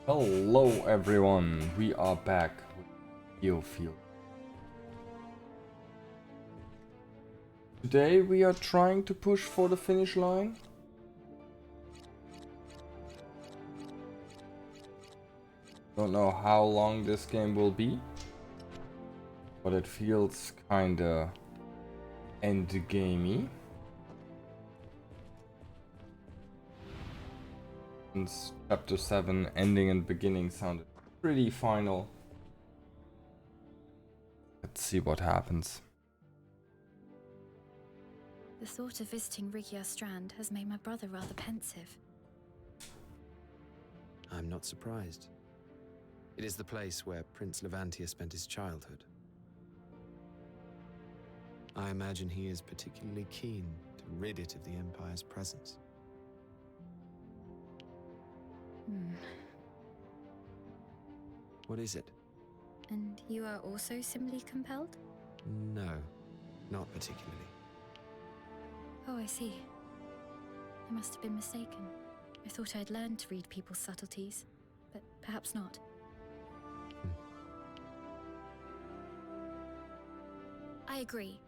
Hello everyone, we are back with DioField. Today we are trying to push for the finish line. Don't know how long this game will be, but it feels kinda endgamey. Since chapter 7 ending and beginning sounded pretty final. Let's see what happens. The thought of visiting Rigia Strand has made my brother rather pensive. I'm not surprised. It is the place where Prince Levantia spent his childhood. I imagine he is particularly keen to rid it of the Empire's presence. What is it? And you are also similarly compelled? No, not particularly. Oh, I see. I must have been mistaken. I thought I'd learned to read people's subtleties, but perhaps not. I agree.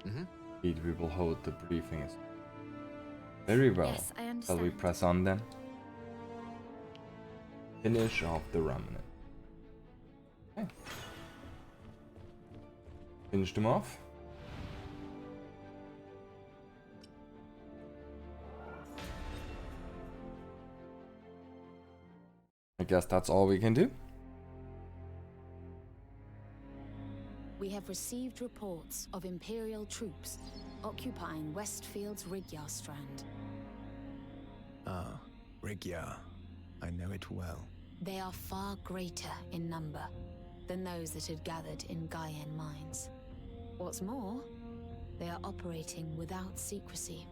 Indeed, we will hold the briefings. Very well. Yes, I understand. Shall we press on then? Finish off the remnant. Okay. Finish them off. I guess that's all we can do. We have received reports of Imperial troops occupying Westfield's Rigia Strand. Ah, Rigia. I know it well. They are far greater in number than those that had gathered in Gaian mines. What's more, they are operating without secrecy.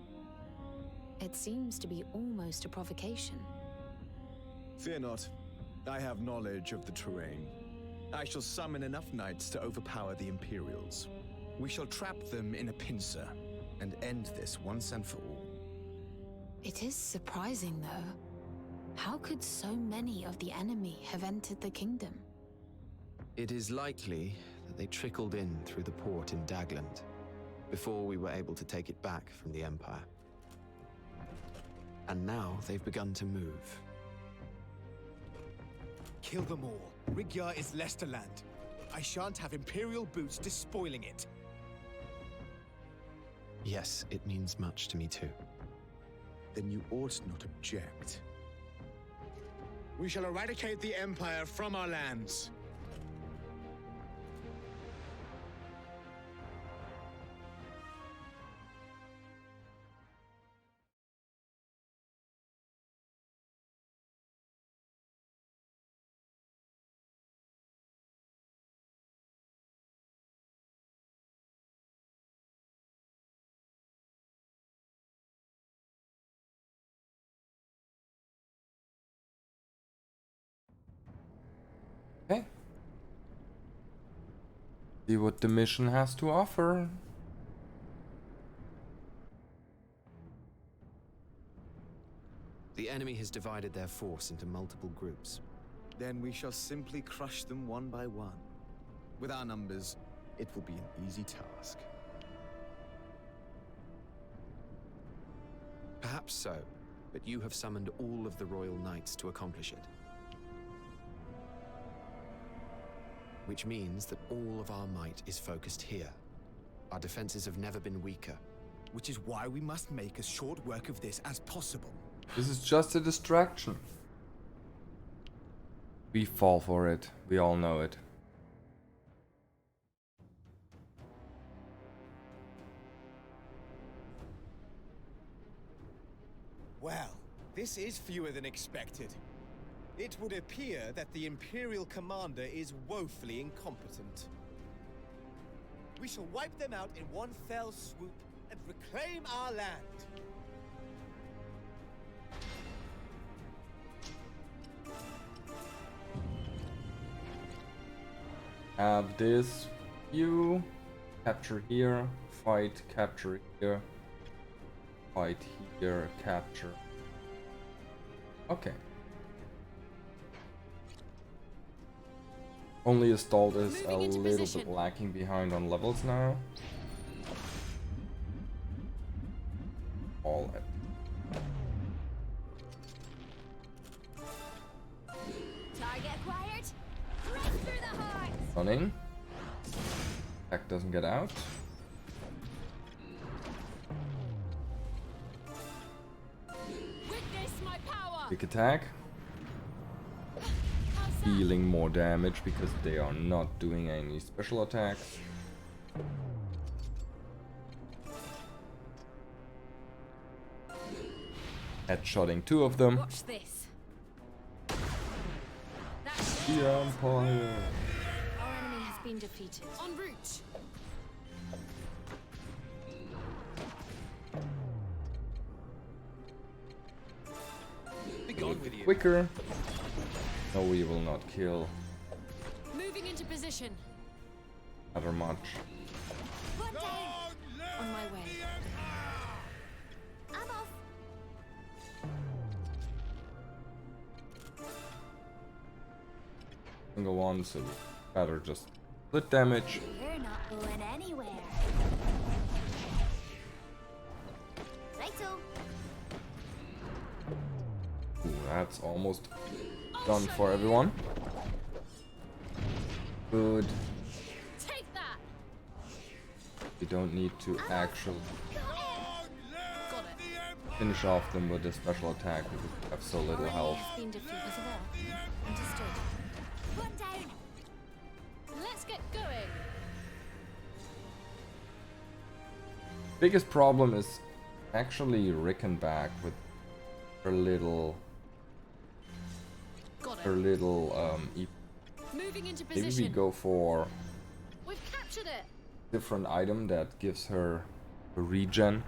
It seems to be almost a provocation. Fear not. I have knowledge of the terrain. I shall summon enough knights to overpower the Imperials. We shall trap them in a pincer and end this once and for all. It is surprising, though. How could so many of the enemy have entered the kingdom? It is likely that they trickled in through the port in Dagland before we were able to take it back from the Empire. And now they've begun to move. Kill them all. Rigia is Lesterland. I shan't have Imperial boots despoiling it. Yes, it means much to me too. Then you ought not object. We shall eradicate the Empire from our lands. Okay. See what the mission has to offer. The enemy has divided their force into multiple groups. Then we shall simply crush them one by one. With our numbers, it will be an easy task. Perhaps so, but you have summoned all of the Royal Knights to accomplish it. Which means that all of our might is focused here. Our defenses have never been weaker. Which is why we must make as short work of this as possible. This is just a distraction. We fall for it. We all know it. Well, this is fewer than expected. It would appear that the Imperial commander is woefully incompetent. We shall wipe them out in one fell swoop and reclaim our land. Have this view. Capture here. Fight. Capture here. Fight here. Capture. Okay. Only Assault is a Moving into little position. bit lacking behind on levels now. All at Target acquired. Right through the heart. running. Attack doesn't get out. Witness my power. Quick attack. Dealing more damage because they are not doing any special attacks. Headshotting 2 of them. Watch this. That's The Empire. Our enemy has been defeated. en route. Be gone with you. Quicker. No, we will not kill Moving into position. other much. One down. On my way. I'm off. Single one, so we better just split damage. You're not going anywhere. Righto. Ooh, that's almost done for everyone. Good. Take that. We don't need to actually Got it. finish off them with a special attack because we have so little health. Has been defeated. Over there. Understood. One down. Let's get going. Biggest problem is actually Rickenback with her little Got it. Moving into Maybe we position. go for We've captured it. different item that gives her a regen.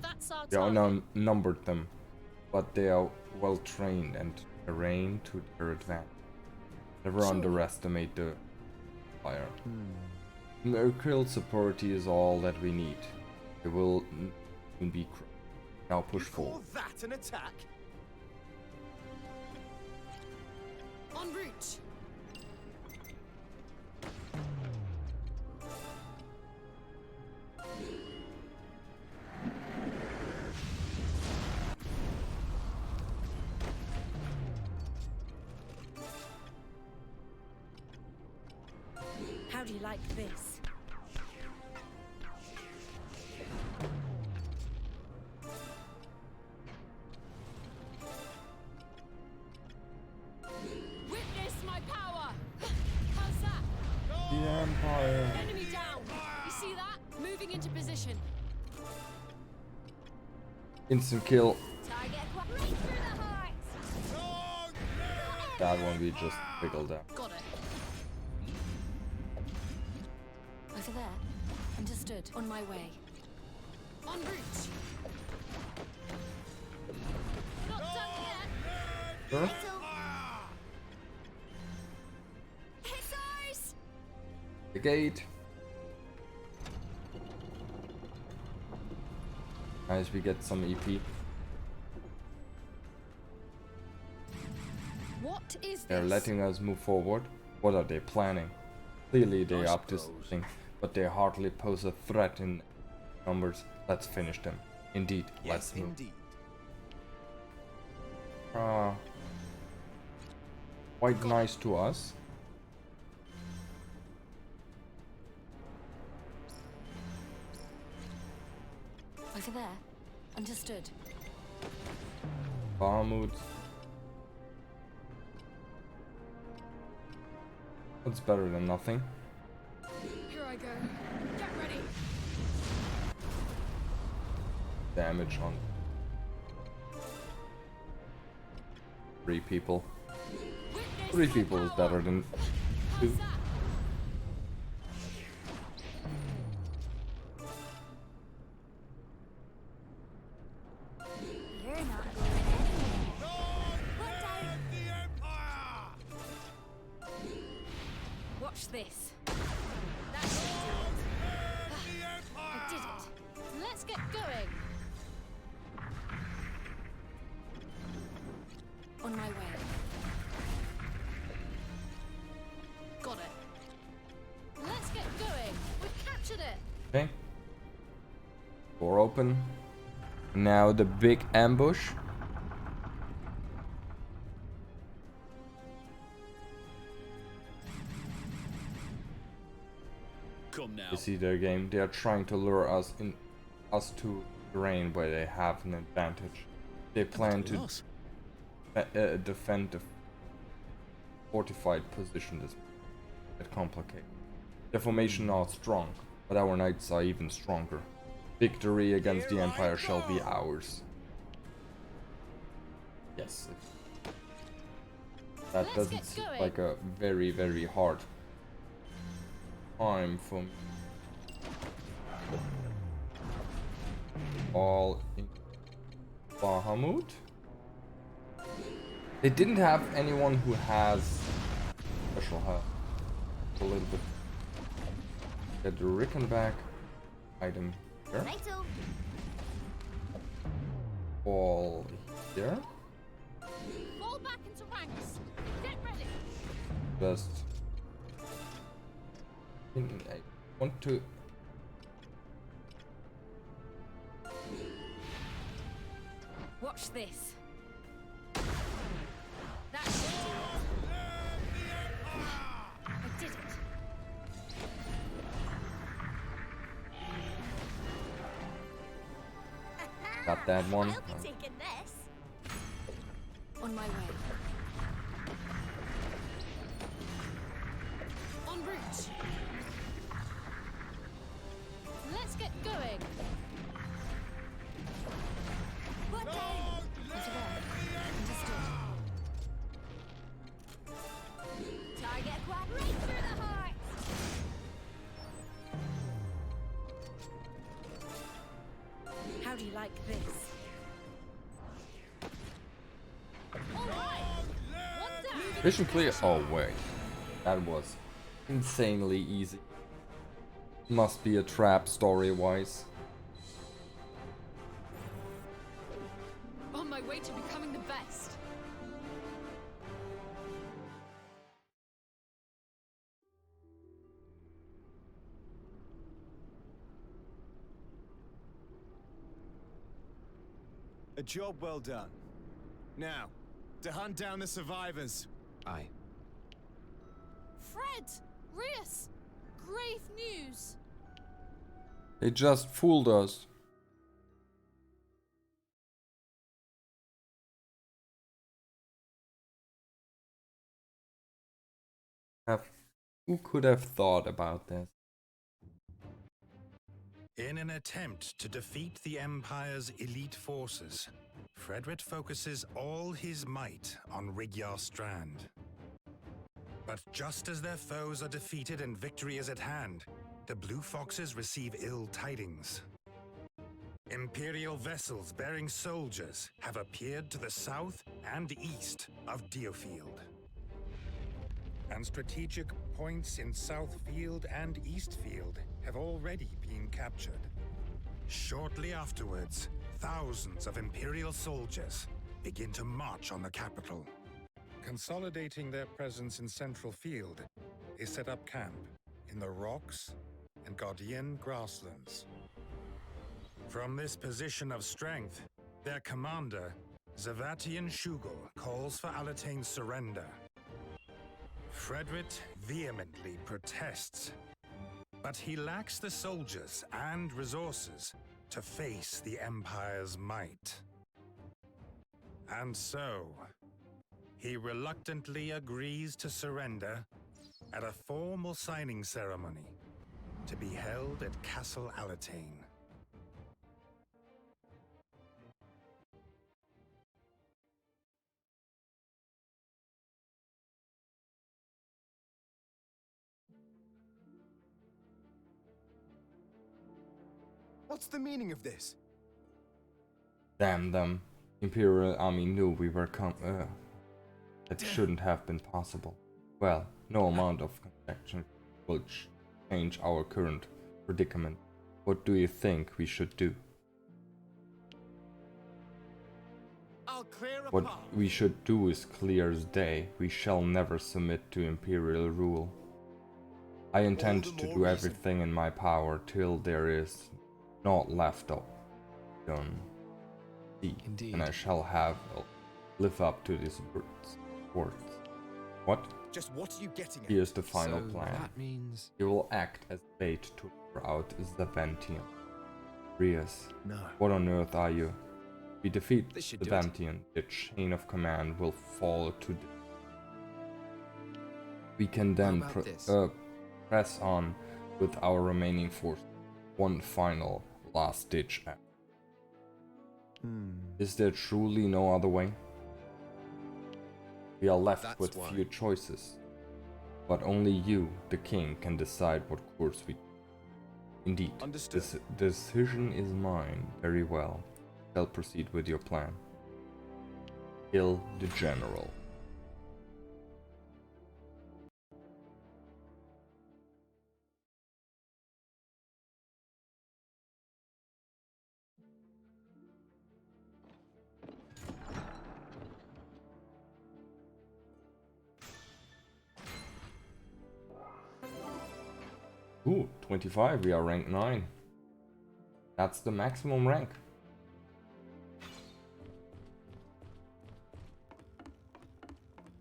That's our They are target. now numbered them, but they are well trained and terrain to their advantage. Never Sure. underestimate the fire. Mercurial superiority is all that we need. It will be now push You call forward. that an attack? En route. How do you like this? Witness my power. How's that? The Empire. Enemy down. You see that? Moving into position. Instant kill. Target acquired. Right through the heart. That one we just wiggled out. Got it. Over there. Understood. On my way. En route. Not done yet. Huh? Hussars! The gate. Nice, we get some EP. What is They're this? letting us move forward. What are they planning? Clearly they're I up to suppose. something, but they hardly pose a threat in numbers. Let's finish them. Indeed, let's Yes, move. indeed. Quite nice to us. Over there. Understood. Barmood. That's better than nothing. Here I go. Get ready. Damage on 3 people. Witness 3 my people is power. better than 2. How's that? You're not going anywhere. One down. Watch this. That's it. I did it. Let's get going. On my way. Got it. Let's get going. We've captured it. Okay. Door open. Now the big ambush. Come now. You see their game. They are trying to lure us to terrain where they have an advantage. They plan to defend the fortified position. This that complicated. Their formation are strong, but our knights are even stronger. Victory against the Empire shall be ours. Yes. That doesn't seem like a very, very hard time for me. All in Bahamut. They didn't have anyone who has special help. A little bit. Get the Rickenback item here. All here. Fall back into ranks. Get ready. Just. I want to. Watch this. That should do it. I did it. Got that one. I'll be taking this. On my way. En route. Let's get going. What time? Understood. Target acquired. Right through the heart. How do you like this? All right. One down. Mission clear. Oh wait, that was insanely easy. Must be a trap story-wise. On my way to becoming the best. A job well done. Now, to hunt down the survivors. Aye. Fred! Rias! Grave news! They just fooled us. Who could have thought about this? In an attempt to defeat the Empire's elite forces, Frederick focuses all his might on Rigyar Strand. But just as their foes are defeated and victory is at hand, the Blue Foxes receive ill tidings. Imperial vessels bearing soldiers have appeared to the south and east of DioField. And strategic points in Southfield and Eastfield have already been captured. Shortly afterwards, thousands of Imperial soldiers begin to march on the capital. Consolidating their presence in Central Field, they set up camp in the Rocks and Guardian grasslands. From this position of strength, their commander, Zavatian Shugel, calls for Alatane's surrender. Frederick vehemently protests, but he lacks the soldiers and resources to face the Empire's might. And so, he reluctantly agrees to surrender at a formal signing ceremony to be held at Castle Alatane. What's the meaning of this? Damn them. Imperial army knew we were that shouldn't have been possible. Well, no amount of conjecture will change our current predicament. What do you think we should do? I'll Clear a What path. we should do is clear as day. We shall never submit to Imperial rule. I intend All the to more do reason. everything in my power till there is naught left of done. Indeed. And I shall have live up to these words. What? Just what are you getting at? Here's the final So plan. that means He will act as bait to lure out Zaventian. Rias, No. what on earth are you? If we defeat This should do it. Zaventian, the chain of command will fall to we can then about this? press on with our remaining force. One final, last-ditch act. Is there truly no other way? We are left That's with why. few choices, but only you, the king, can decide what course we. Indeed, Understood. this decision is mine. Very well. Shall proceed with your plan. Kill the general. Ooh, 25, we are rank 9. That's the maximum rank.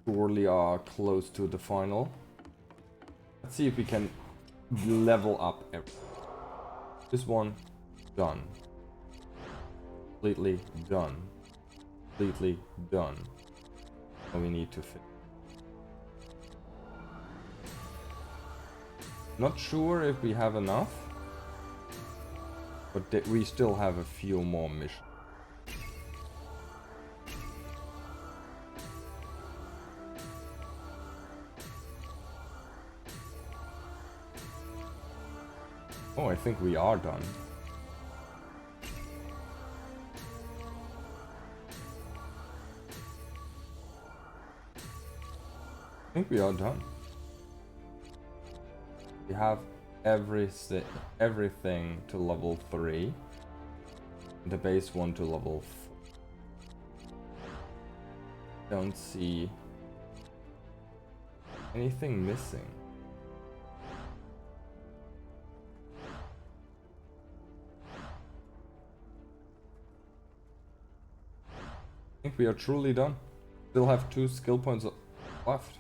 Surely are close to the final. Let's see if we can level up everything. This one, done. Completely done. Completely done. Now we need to fit. Not sure if we have enough, but we still have a few more missions. Oh, I think we are done. I think we are done. We have everything to level 3. The base 1 to level 4. Don't see anything missing. I think we are truly done. Still have 2 skill points left.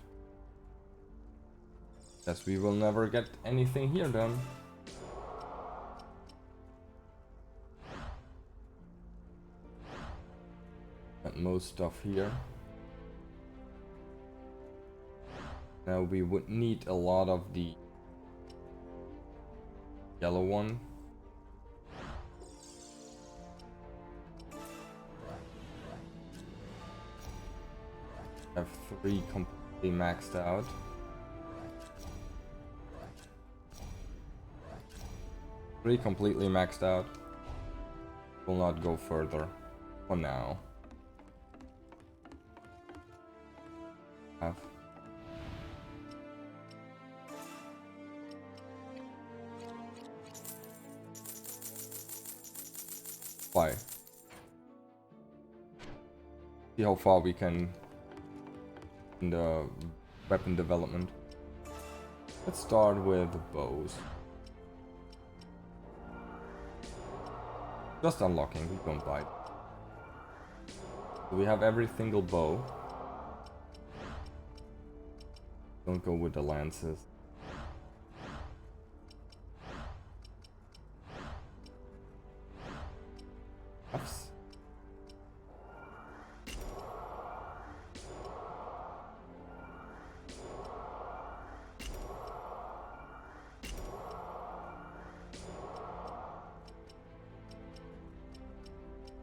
Guess we will never get anything here then. Got most stuff here. Now we would need a lot of the yellow one. Have 3 completely maxed out. Three completely maxed out. Will not go further for now. Have. Why? See how far we can in the weapon development. Let's start with bows. Just unlocking, we don't buy it. So we have every single bow. Don't go with the lances. Cuffs.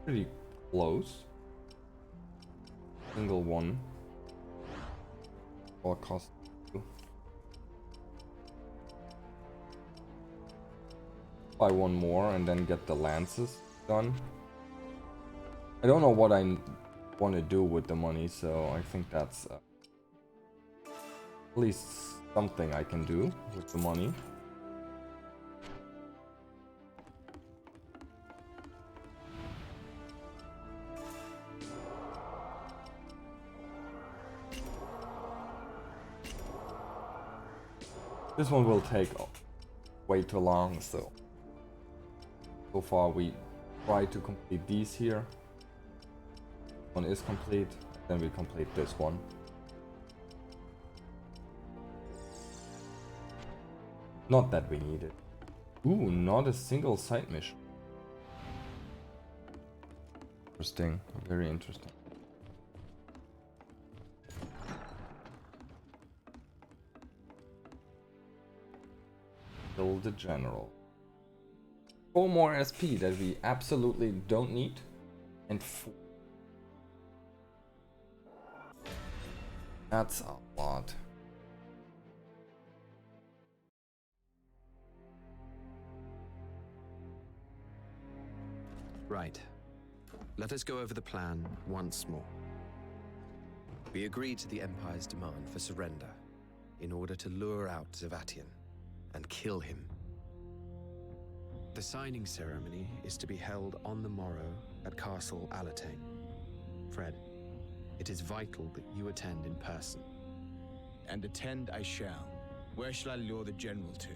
Pretty close. Single one. All cost. Buy one more and then get the lances done. I don't know what I want to do with the money, so I think that's at least something I can do with the money. This one will take way too long, so far we try to complete these here. One is complete, then we complete this one. Not that we need it. Ooh, not a single side mission. Interesting, very interesting. Kill the general. 4 more SP that we absolutely don't need, and 4. That's a lot. Right. Let us go over the plan once more. We agreed to the Empire's demand for surrender in order to lure out Zavatian and kill him. The signing ceremony is to be held on the morrow at Castle Alatain. Fred, it is vital that you attend in person. And attend I shall. Where shall I lure the general to?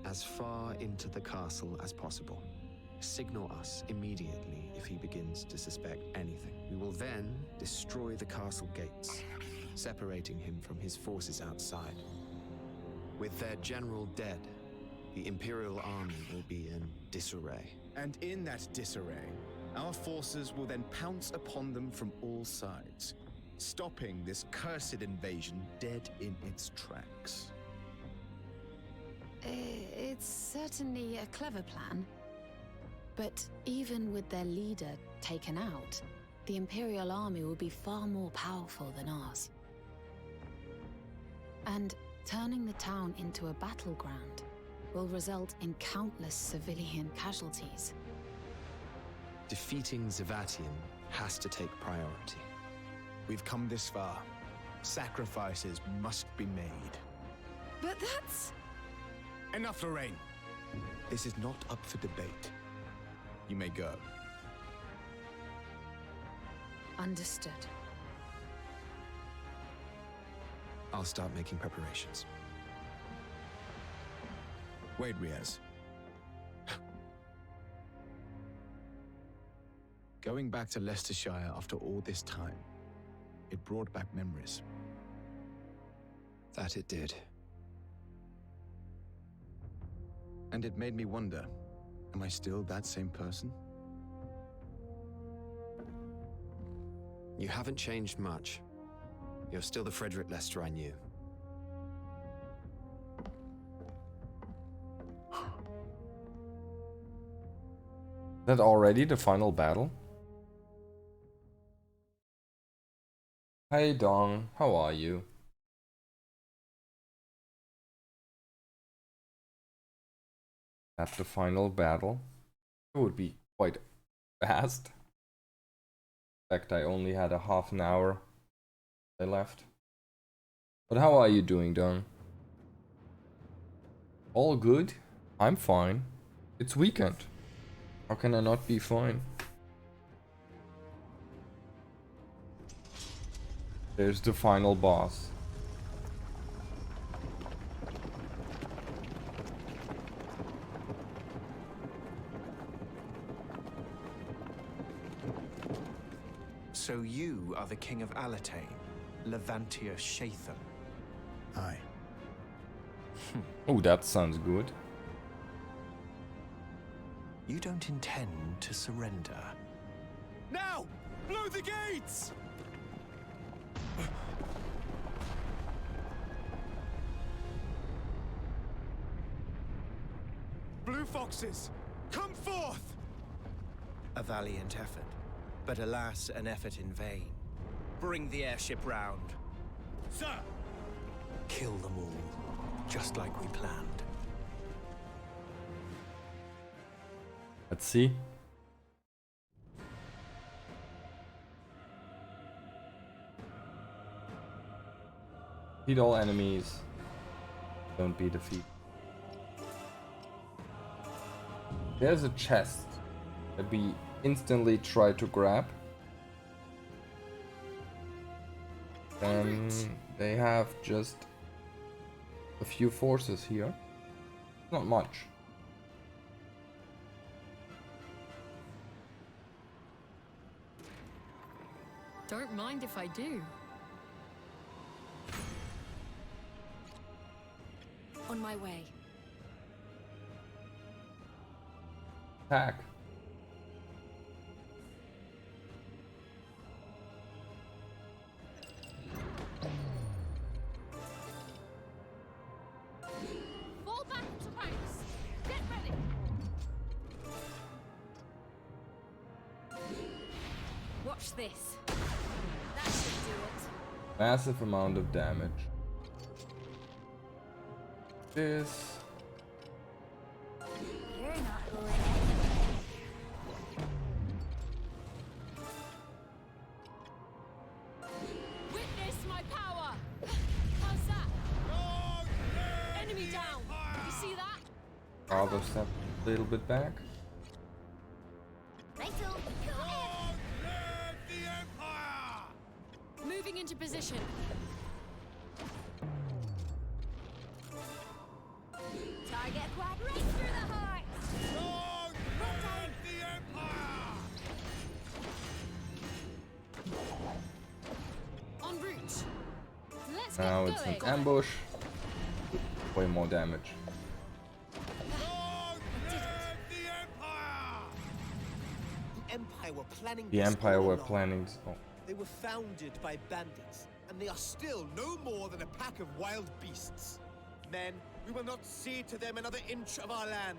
As far into the castle as possible. Signal us immediately if he begins to suspect anything. We will then destroy the castle gates, separating him from his forces outside. With their general dead, the Imperial army will be in disarray. And in that disarray, our forces will then pounce upon them from all sides, stopping this cursed invasion dead in its tracks. It's certainly a clever plan. But even with their leader taken out, the Imperial army will be far more powerful than ours. And turning the town into a battleground will result in countless civilian casualties. Defeating Zavatian has to take priority. We've come this far. Sacrifices must be made. But that's... Enough, Lorraine! This is not up for debate. You may go. Understood. I'll start making preparations. Wait, Riaz. Going back to Leicestershire after all this time, it brought back memories. That it did. And it made me wonder, am I still that same person? You haven't changed much. You're still the Frederick Lester I knew. That already the final battle? Hey Dong, how are you? At the final battle? It would be quite fast. In fact, I only had a half an hour left. But how are you doing, Dong? All good? I'm fine. It's weekend. How can I not be fine? There's the final boss. So you are the King of Alatain, Levantia Shatham. Aye. Oh, that sounds good. You don't intend to surrender. Now! Blow the gates! Blue foxes, come forth! A valiant effort, but alas, an effort in vain. Bring the airship round. Sir! Kill them all, just like we planned. Let's see. Defeat all enemies. Don't be defeated. There's a chest that we instantly try to grab. And they have just a few forces here. Not much. Don't mind if I do. On my way. Attack. Fall back into ranks. Get ready. Watch this. That should do it. Massive amount of damage. This. You're not going Witness my power. How's that? Enemy down. You see that? Rather step a little bit back. Moving into position. Target quad right through the heart. En route. Let's Now get it's going. an ambush. Way more damage. The Empire were planning The this Empire all were along. planning. Oh, They were founded by bandits, and they are still no more than a pack of wild beasts. Men, we will not cede to them another inch of our land.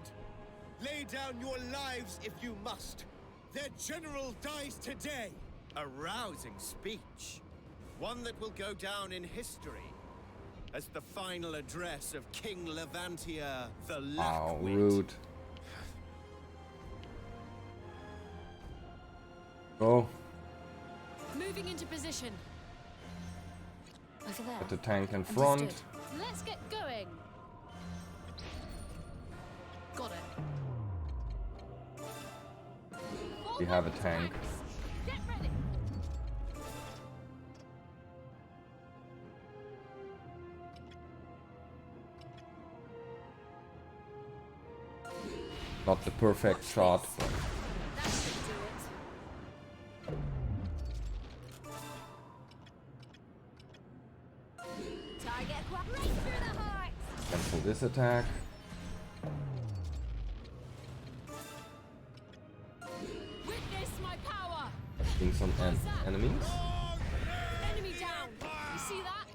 Lay down your lives if you must. Their general dies today. A rousing speech. One that will go down in history as the final address of King Levantia the wow, Lackwit. rude. Go. Moving into position. Over there. Put the tank in front. Understood. Let's get going. Got it. We have a tank. Get ready. Not the perfect shot, but That should do it. Target quad right through the heart. cancel this attack. Witness my power. Seeing some enemies. Enemy down. You see that?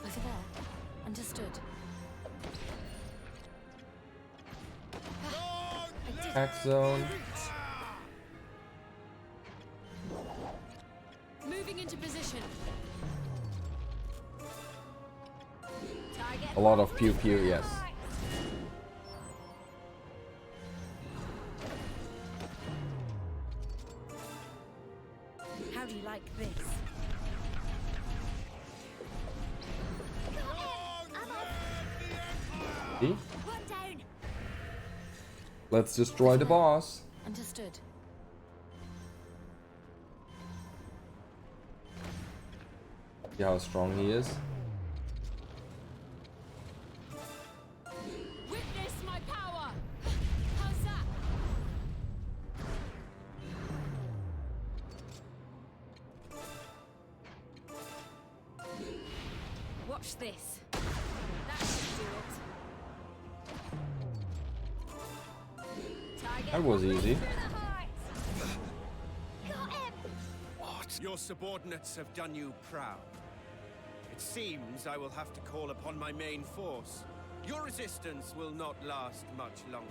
Over there. Understood. Attack zone. Moving into position. Target A lot of pew pew, yes. How do you like this? See? One down. Let's destroy the boss. Understood. See how strong he is. Witness my power. How's that? Watch this. That should do it. Target That was right easy. through the heart. Got him. What? Your subordinates have done you proud. It seems I will have to call upon my main force. Your resistance will not last much longer.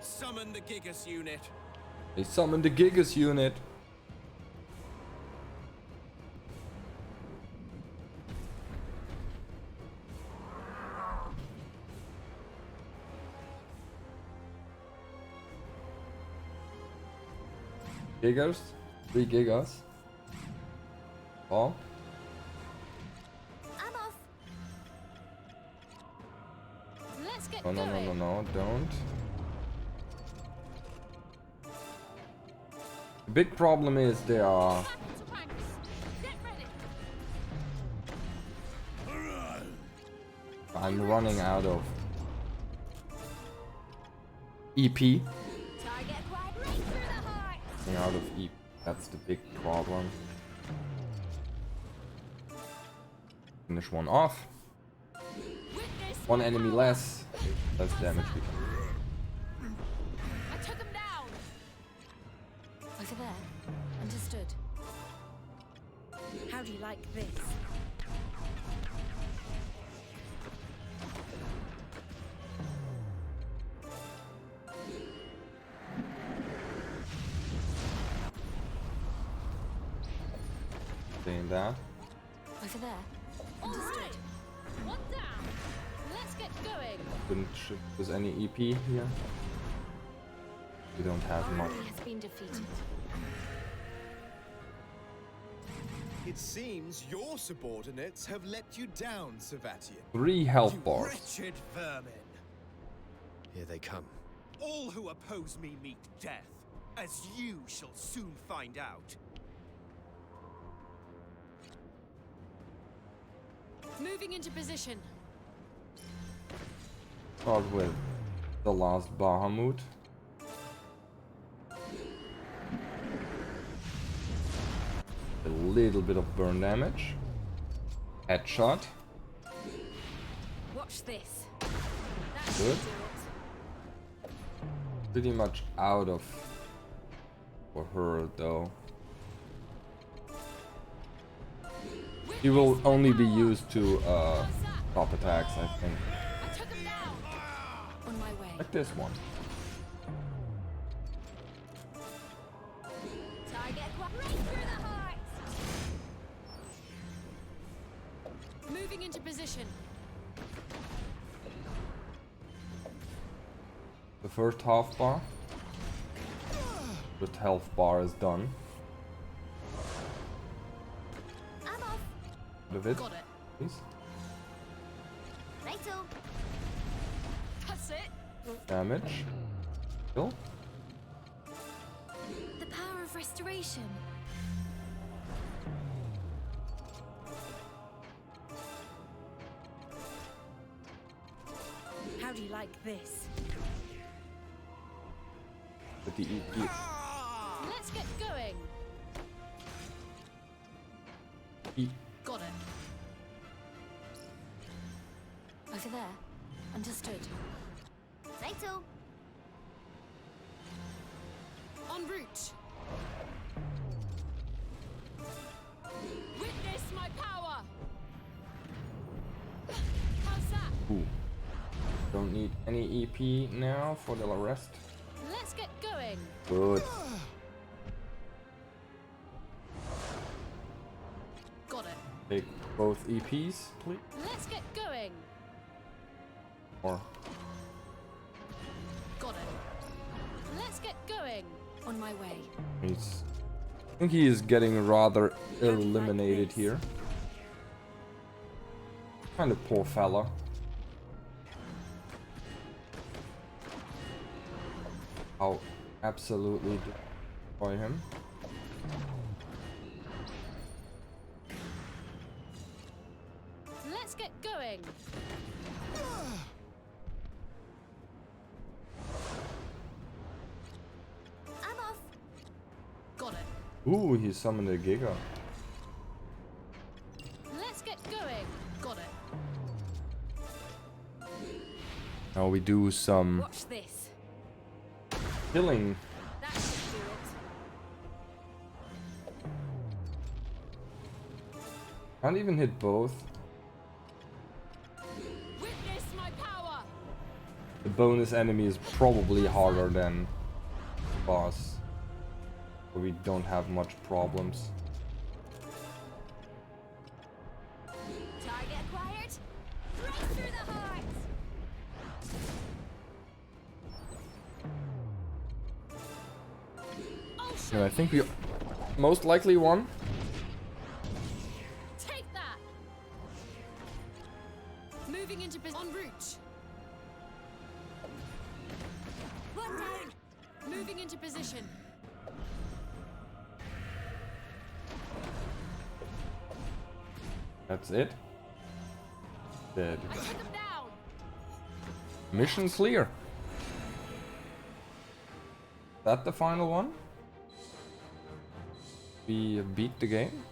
Summon the Gigas unit. They summoned the Gigas unit. Gigas? 3 gigas. Oh, I'm off. Let's get no, no, going. no, no, no, don't. The big problem is they are Back into ranks. Get ready. I'm running out of EP. Target acquired. Right through the heart. Running out of EP. That's the big problem. Finish one off. Witness One my enemy power. less. Less damage we can. I took him down. Over there. Understood. How do you like this? Saying that. Over there. All right. One down. Let's get going. Couldn't ship with any EP here. We don't have much. Army has been defeated. It seems your subordinates have let you down, Savatian. 3 health You bars. wretched vermin! Here they come. All who oppose me meet death, as you shall soon find out. Moving into position. Start with the last Bahamut. A little bit of burn damage. Headshot. Watch this. Good. Pretty much out of for her though. He will only be used to top attacks, I think. I took him down. On my way. Like this one. Target acquired. Right through the heart. Moving into position. The first half bar. The health bar is done. I'm off. Out of it, Got it. please. Righto. That's it. Damage. Kill. The power of restoration. How do you like this? With the EP. Let's get going. E Got it. Over there. Understood. Righto. En route. Witness my power. How's that? Ooh. Don't need any EP now for the rest. Let's get going. Good. Got it. Take both EPs, please. Let's get going. Or Got it. Let's get going. On my way. he's. I think he is getting rather eliminated here. Kind of poor fella. I'll absolutely destroy him. Let's get going. I'm off. Got it. Ooh, he summoned a Giga. Let's get going. Got it. Now we do some Watch this. killing. That should do it. Can't even hit both. Witness my power. The bonus enemy is probably harder than the boss. But we don't have much problems. Target acquired. Right through the heart. I'll show And I think we most likely won. Take that. Moving into en route. One down. Moving into position. That's it. Dead. I took him down. Mission clear. That the final one? We beat the game?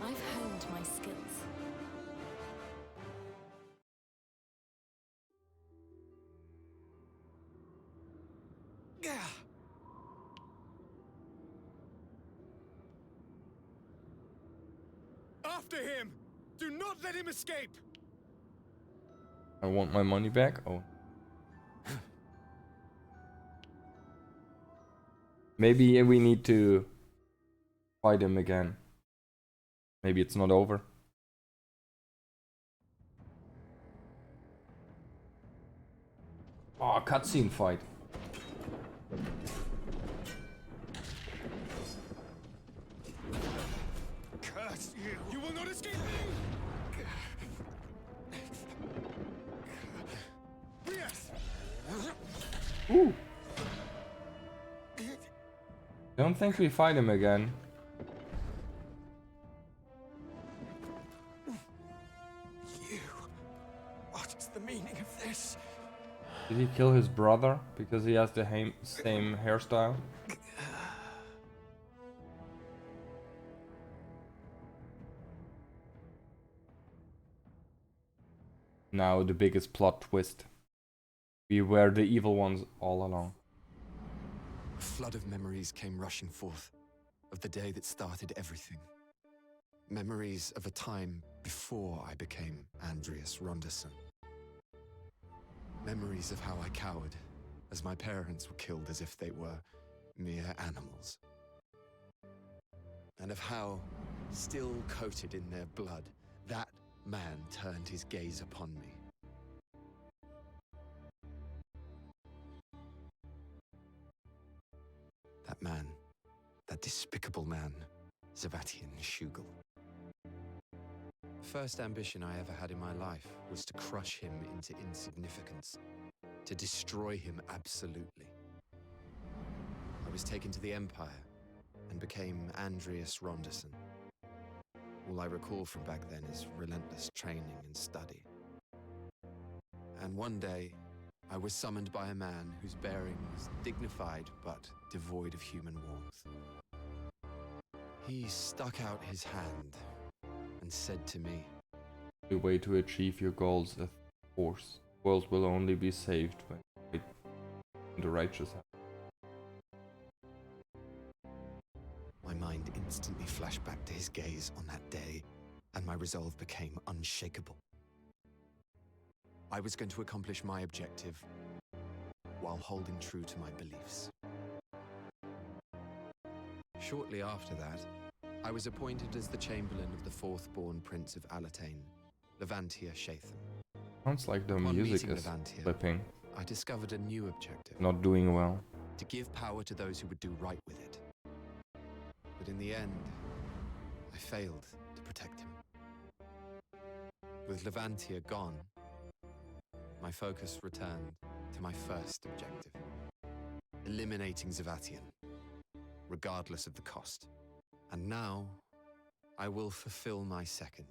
I've honed my skills. After him! Do not let him escape! I want my money back. Oh. Maybe we need to fight him again. Maybe it's not over. Oh, cutscene fight. Curse you! You will not escape me! Yes! Ooh. Don't think we fight him again. You. What is the meaning of this? Did he kill his brother because he has the same hairstyle? Now the biggest plot twist. We were the evil ones all along. A flood of memories came rushing forth, of the day that started everything. Memories of a time before I became Andreas Ronderson. Memories of how I cowered, as my parents were killed as if they were mere animals. And of how, still coated in their blood, that man turned his gaze upon me. That man, that despicable man, Zavatian Shugel. The first ambition I ever had in my life was to crush him into insignificance, to destroy him absolutely. I was taken to the Empire and became Andreas Ronderson. All I recall from back then is relentless training and study. And one day, I was summoned by a man whose bearing was dignified but devoid of human warmth. He stuck out his hand and said to me, The way to achieve your goals is force. The world will only be saved when the righteous have. My mind instantly flashed back to his gaze on that day, and my resolve became unshakable. I was going to accomplish my objective while holding true to my beliefs. Shortly after that, I was appointed as the Chamberlain of the fourth-born Prince of Alatane, Levantia Shatham. Sounds like the Upon music meeting is Levantia, flipping. I discovered a new objective. Not doing well. To give power to those who would do right with it. But in the end, I failed to protect him. With Levantia gone, my focus returned to my first objective. Eliminating Zavatian, regardless of the cost. And now, I will fulfill my second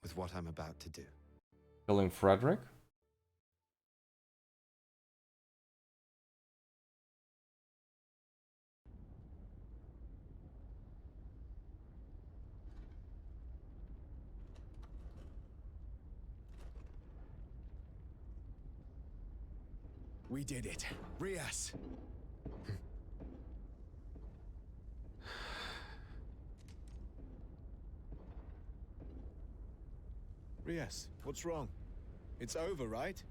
with what I'm about to do. Killing Frederick? We did it. Rias! Rias, what's wrong? It's over, right?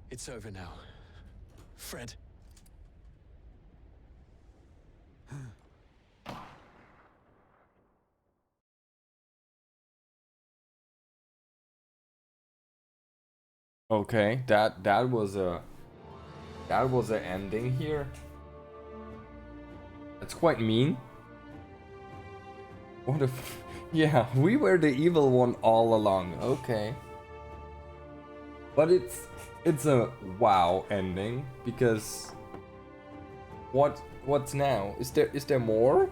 It's over now. Fred. Okay, that was a ending here. That's quite mean. What if yeah, we were the evil one all along. Okay. But it's a wow ending because what's now? Is there more?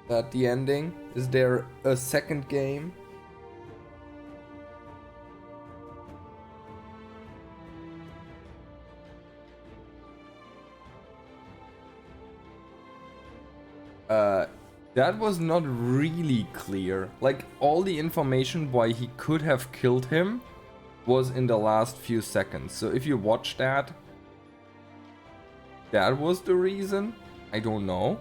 At the ending? Is there a second game? That was not really clear. Like, all the information why he could have killed him was in the last few seconds. So if you watch that, that was the reason? I don't know.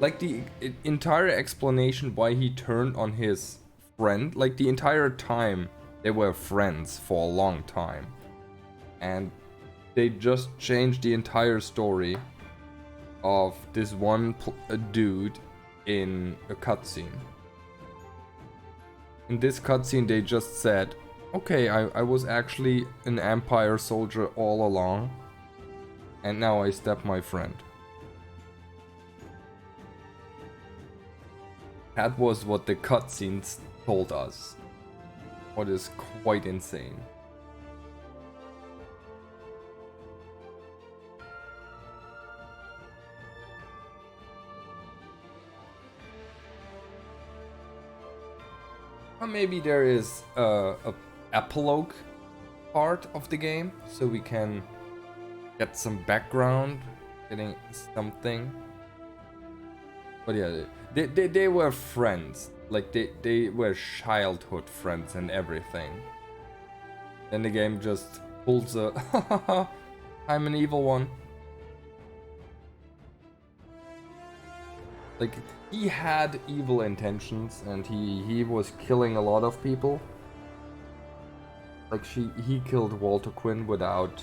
Like, the entire explanation why he turned on his friend, like, the entire time they were friends for a long time. And they just changed the entire story of this one dude in a cutscene. In this cutscene they just said, okay, I was actually an Empire soldier all along, and now I stab my friend. That was what the cutscenes told us. What is quite insane. Or maybe there is a epilogue part of the game, so we can get some background, getting something. But yeah, they were friends. Like, they were childhood friends and everything. Then the game just pulls a I'm an evil one. Like, he had evil intentions and he was killing a lot of people. Like, he killed Walter Quinn without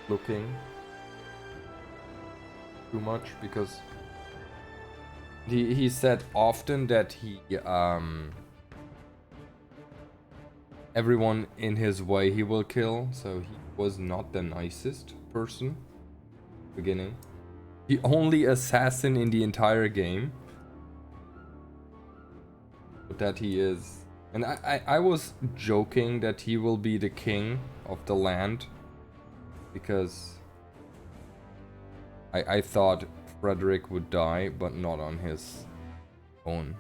looking too much, because he said often that he everyone in his way he will kill, so he was not the nicest person beginning. The only assassin in the entire game. But that he is. And I was joking that he will be the king of the land, because I thought Frederick would die, but not on his own.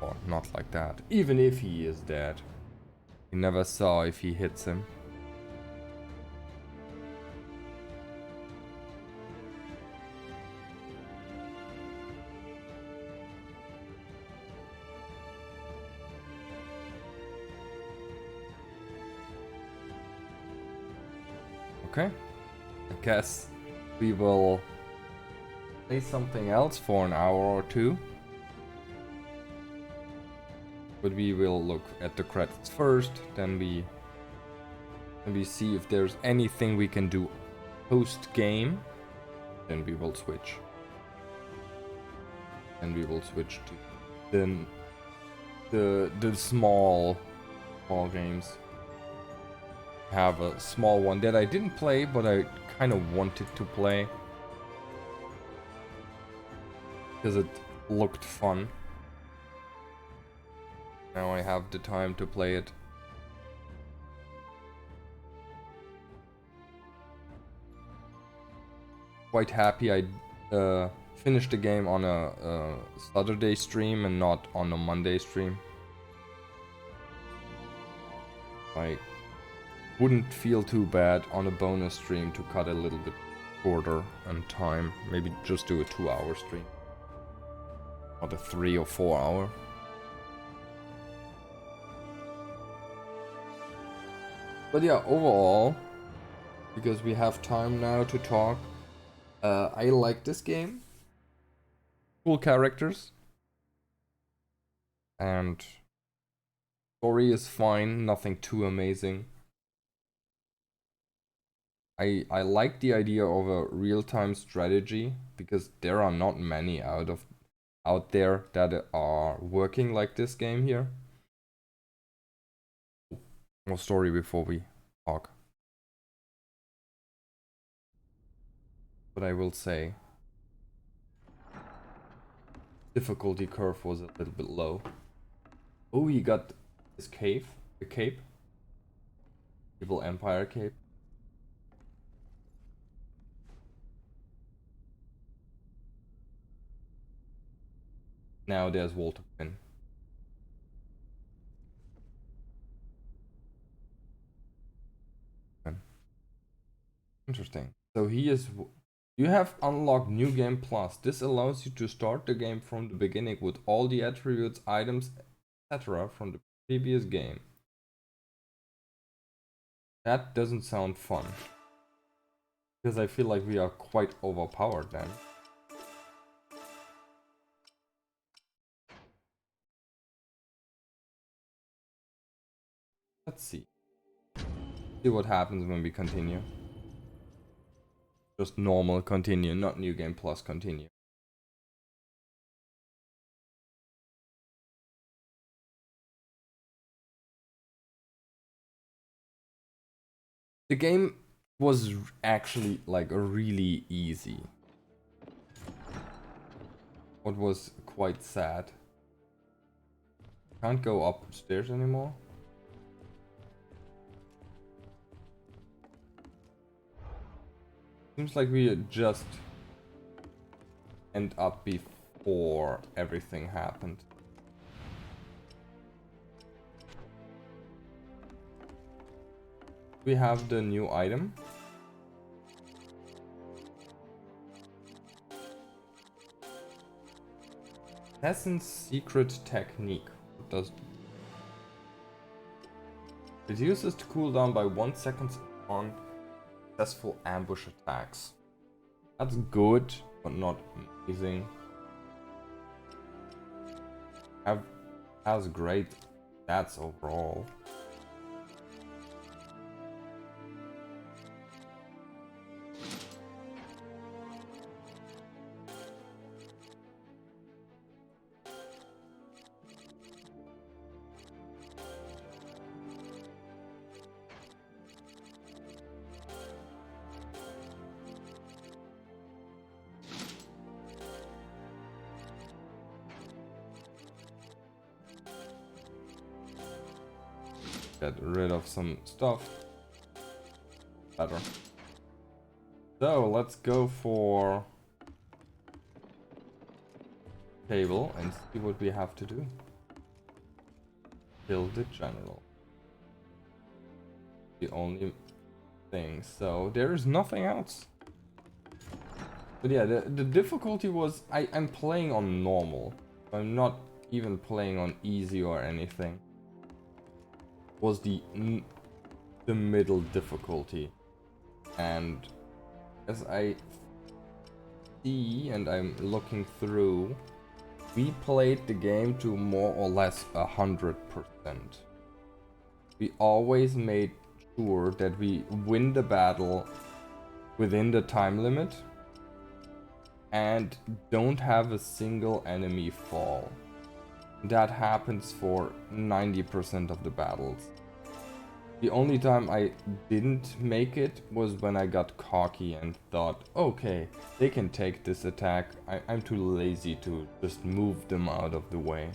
Or not like that. Even if he is dead. He never saw if he hits him. Okay, I guess we will play something else for an hour or two. But we will look at the credits first, then we see if there's anything we can do post-game. Then we will switch. And we will switch to then the small games. Have a small one that I didn't play, but I kind of wanted to play because it looked fun. Now I have the time to play it. Quite happy I finished the game on a Saturday stream and not on a Monday stream. Like, wouldn't feel too bad on a bonus stream to cut a little bit shorter in time. Maybe just do a 2-hour stream. Not a 3 or 4 hour. But yeah, overall, because we have time now to talk, I like this game. Cool characters. And story is fine, nothing too amazing. I like the idea of a real-time strategy, because there are not many out there that are working like this game here. More story before we talk. But I will say, difficulty curve was a little bit low. Oh, he got his cape, the cape. Evil Empire cape. Now there's Walter Quinn. Interesting. So he is You have unlocked New Game Plus. This allows you to start the game from the beginning with all the attributes, items, etc. from the previous game. That doesn't sound fun. Because I feel like we are quite overpowered then. Let's see. See what happens when we continue. Just normal continue, not New Game Plus continue. The game was actually like really easy. What was quite sad. Can't go upstairs anymore. Seems like we just end up before everything happened. We have the new item. Assassin's secret technique. What does reduces the cooldown by 1 second on successful ambush attacks. That's good, but not amazing. Has great stats overall. Get rid of some stuff. Better. So let's go for table and see what we have to do. Kill the general. The only thing. So there is nothing else. But yeah, the difficulty was I'm playing on normal. I'm not even playing on easy or anything. Was the middle difficulty, and as I see and I'm looking through, we played the game to more or less 100%. We always made sure that we win the battle within the time limit and don't have a single enemy fall. That happens for 90% of the battles. The only time I didn't make it was when I got cocky and thought, okay, they can take this attack. I'm too lazy to just move them out of the way.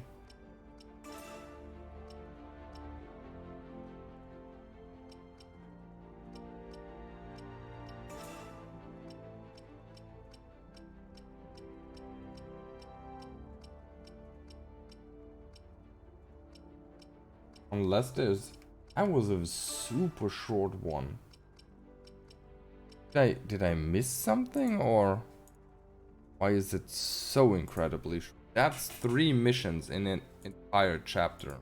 Unless that was a super short one. Did I miss something, or why is it so incredibly short? That's 3 missions in an entire chapter.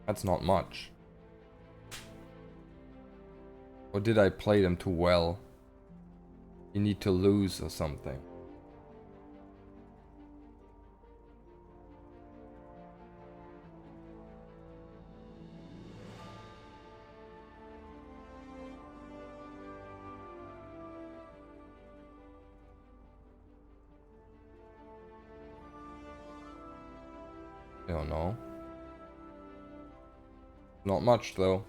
That's not much. Or did I play them too well? You need to lose or something. I don't know. Not much though.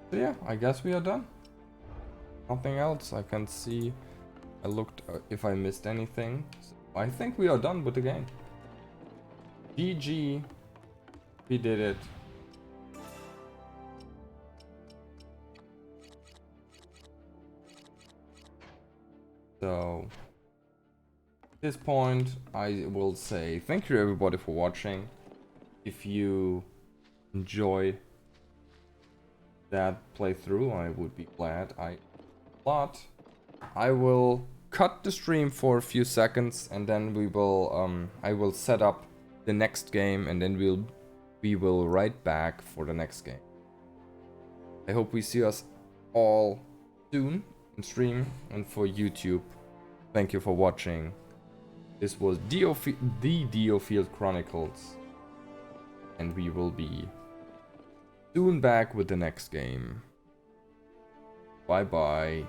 So yeah, I guess we are done. Nothing else I can see. I looked if I missed anything. So I think we are done with the game. GG. We did it. So at this point I will say thank you everybody for watching. If you enjoy that playthrough, I would be glad. I will cut the stream for a few seconds and then we will I will set up the next game and then we will right back for the next game. I hope we see us all soon in stream and for YouTube. Thank you for watching. This was the DioField Chronicles, and we will be soon back with the next game. Bye bye.